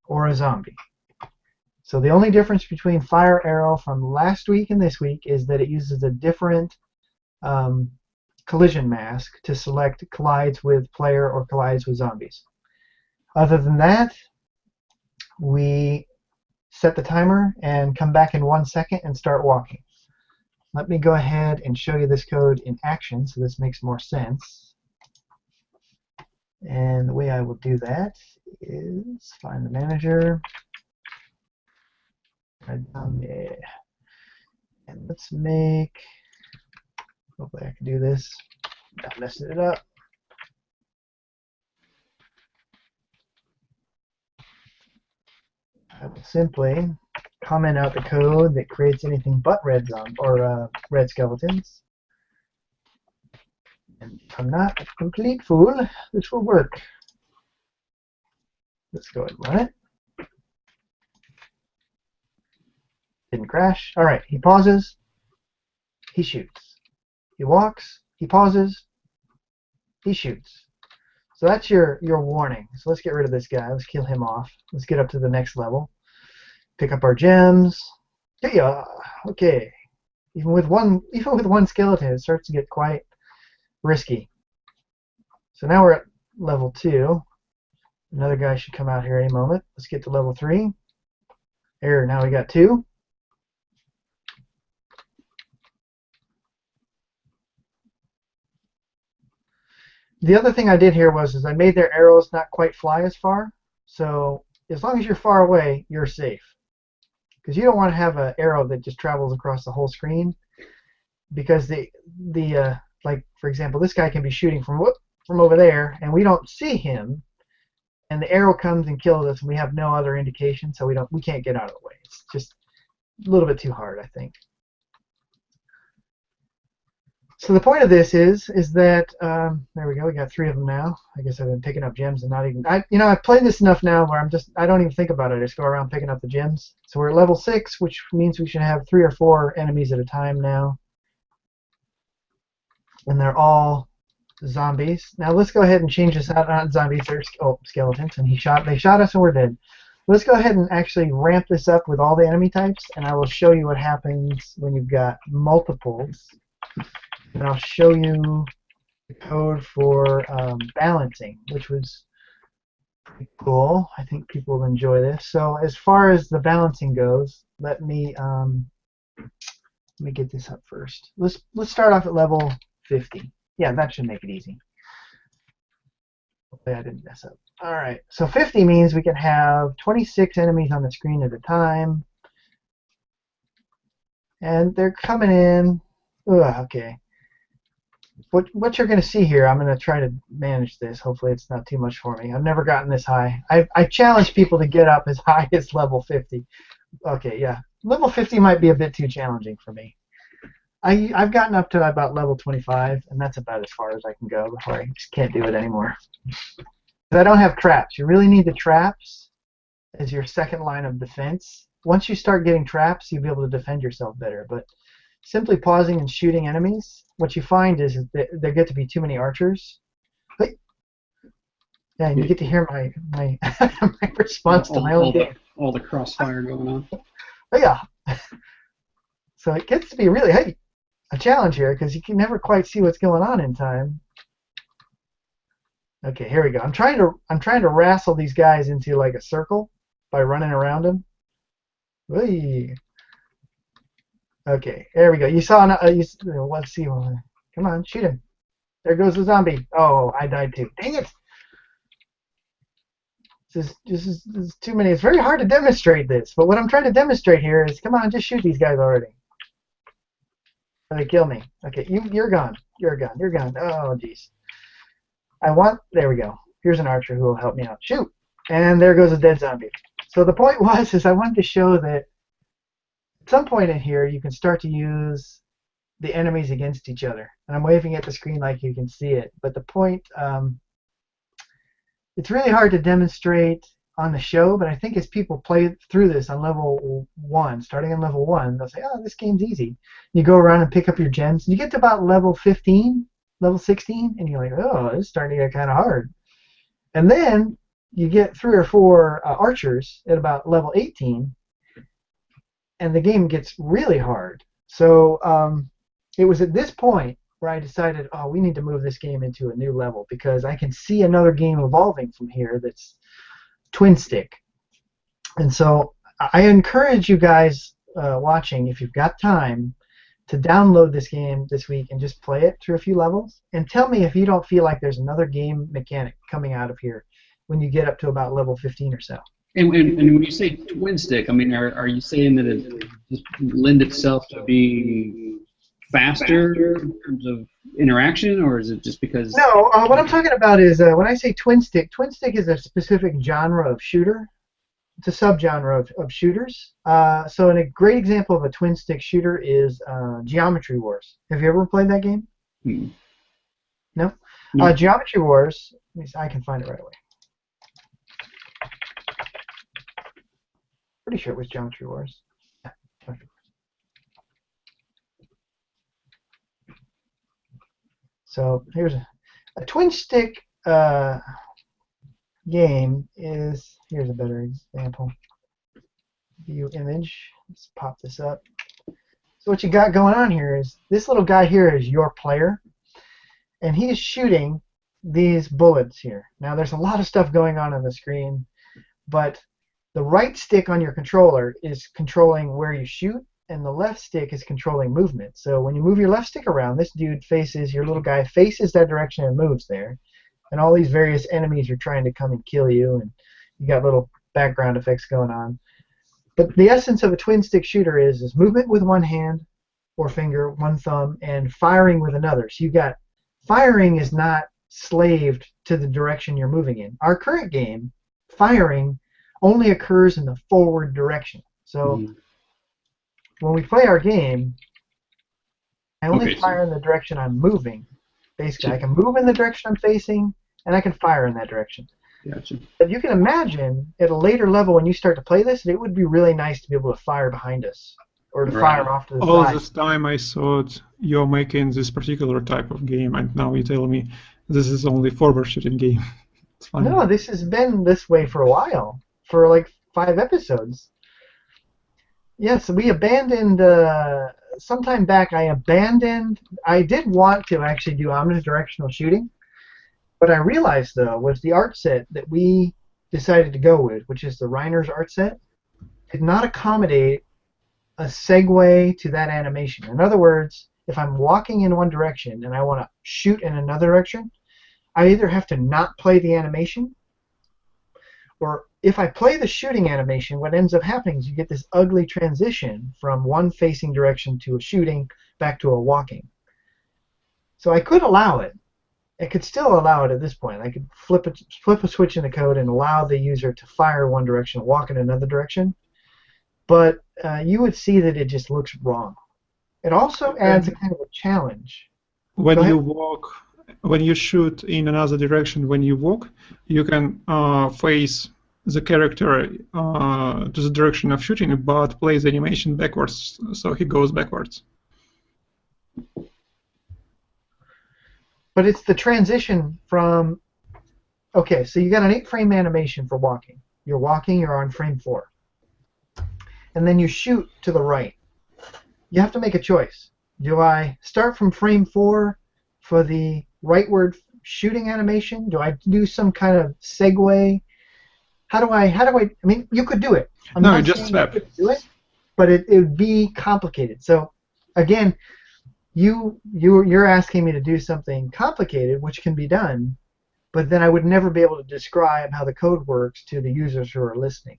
or a zombie. So the only difference between Fire Arrow from last week and this week is that it uses a different collision mask to select collides with player or collides with zombies. Other than that, we set the timer and come back in 1 second and start walking. Let me go ahead and show you this code in action so this makes more sense. And the way I will do that is find the manager. Right down there. And let's make, hopefully I can do this without messing it up. I will simply comment out the code that creates anything but red skeletons. And if I'm not a complete fool, this will work. Let's go ahead and run it. Didn't crash. All right, he pauses. He shoots. He walks. He pauses. He shoots. So that's your warning. So let's get rid of this guy. Let's kill him off. Let's get up to the next level. Pick up our gems. Yeah. Okay. Even with one skeleton, it starts to get quite risky. So now we're at level 2. Another guy should come out here any moment. Let's get to level 3. There. Now we got 2. The other thing I did here was I made their arrows not quite fly as far. So as long as you're far away, you're safe. Because you don't want to have an arrow that just travels across the whole screen. Because like for example, this guy can be shooting from over there, and we don't see him, and the arrow comes and kills us, and we have no other indication, so we can't get out of the way. It's just a little bit too hard, I think. So the point of this is that there we go. We got 3 of them now. I guess I've been picking up gems and not even. I've played this enough now where I don't even think about it. I just go around picking up the gems. So we're at level 6, which means we should have 3 or 4 enemies at a time now, and they're all zombies. Now let's go ahead and change this out. Not zombies, they're skeletons. And they shot us and we're dead. Let's go ahead and actually ramp this up with all the enemy types, and I will show you what happens when you've got multiples. And I'll show you the code for balancing, which was pretty cool. I think people will enjoy this. So as far as the balancing goes, let me get this up first. Let's start off at level 50. Yeah, that should make it easy. Hopefully I didn't mess up. All right, so 50 means we can have 26 enemies on the screen at a time, and they're coming in. Ugh, okay. What you're going to see here, I'm going to try to manage this. Hopefully it's not too much for me. I've never gotten this high. I challenge people to get up as high as level 50. Okay, yeah. Level 50 might be a bit too challenging for me. I've gotten up to about level 25, and that's about as far as I can go before I just can't do it anymore. But I don't have traps. You really need the traps as your second line of defense. Once you start getting traps, you'll be able to defend yourself better. But simply pausing and shooting enemies, what you find is that there get to be too many archers. Hey. Yeah, and you get to hear my my response to my own game. All the crossfire going on. Oh, yeah. So it gets to be really a challenge here because you can never quite see what's going on in time. Okay, here we go. I'm trying to wrestle these guys into like a circle by running around them. Whee. Okay, there we go. You saw. Let's see. Come on, shoot him. There goes the zombie. Oh, I died too. Dang it! This is too many. It's very hard to demonstrate this. But what I'm trying to demonstrate here is, come on, just shoot these guys already. Oh, they kill me. Okay, you're gone. You're gone. You're gone. Oh, jeez. There we go. Here's an archer who will help me out. Shoot! And there goes a dead zombie. So the point is I wanted to show that at some point in here, you can start to use the enemies against each other. And I'm waving at the screen like you can see it. But the point, it's really hard to demonstrate on the show, but I think as people play through this on level 1, starting on level 1, they'll say, oh, this game's easy. You go around and pick up your gems, and you get to about level 15, level 16, and you're like, oh, this is starting to get kind of hard. And then you get 3 or 4 archers at about level 18, and the game gets really hard. So it was at this point where I decided, oh, we need to move this game into a new level because I can see another game evolving from here that's twin stick. And so I encourage you guys watching, if you've got time, to download this game this week and just play it through a few levels. And tell me if you don't feel like there's another game mechanic coming out of here when you get up to about level 15 or so. And when you say twin stick, I mean, are you saying that it just lend itself to being faster in terms of interaction, or is it just because... No, what I'm talking about is when I say twin stick is a specific genre of shooter. It's a subgenre of shooters. So a great example of a twin stick shooter is Geometry Wars. Have you ever played that game? No? Geometry Wars, I can find it right away. Pretty sure it was Geometry Wars. Yeah, Geometry Wars. So here's a twin stick game is, here's a better example. View image. Let's pop this up. So what you got going on here is this little guy here is your player, and he is shooting these bullets here. Now there's a lot of stuff going on the screen, but the right stick on your controller is controlling where you shoot, and the left stick is controlling movement. So when you move your left stick around, this dude faces, your little guy faces that direction and moves there. And all these various enemies are trying to come and kill you, and you got little background effects going on. But the essence of a twin stick shooter is movement with one hand or finger, one thumb, and firing with another. So you got firing is not slaved to the direction you're moving in. Our current game, firing only occurs in the forward direction. So when we play our game, I only fire in the direction I'm moving. Basically, I can move in the direction I'm facing, and I can fire in that direction. Gotcha. But you can imagine at a later level when you start to play this, it would be really nice to be able to fire behind us or to fire off to the All side. this time I thought you're making this particular type of game, and now you tell me this is only forward shooting game. It's funny. No, this has been this way for a while, for like 5 episodes. Yes, we abandoned, sometime back I did want to actually do omnidirectional shooting. What I realized, though, was the art set that we decided to go with, which is the Reiner's art set, did not accommodate a segue to that animation. In other words, if I'm walking in one direction and I want to shoot in another direction, I either have to not play the animation, or if I play the shooting animation, what ends up happening is you get this ugly transition from one facing direction to a shooting back to a walking. So I could allow it. I could still allow it at this point. I could flip a switch in the code and allow the user to fire one direction, walk in another direction. But you would see that it just looks wrong. It also adds a kind of a challenge. When you walk, when you shoot in another direction, when you walk, you can face the character to the direction of shooting, but play the animation backwards, so he goes backwards. But it's the transition from, okay, so you got an 8-frame animation for walking. You're walking, you're on frame 4. And then you shoot to the right. You have to make a choice. Do I start from frame 4 for the rightward shooting animation? Do I do some kind of segue? How do I mean, you could do it. No, you just swap. Do it, but it would be complicated. So, again, you're asking me to do something complicated, which can be done, but then I would never be able to describe how the code works to the users who are listening.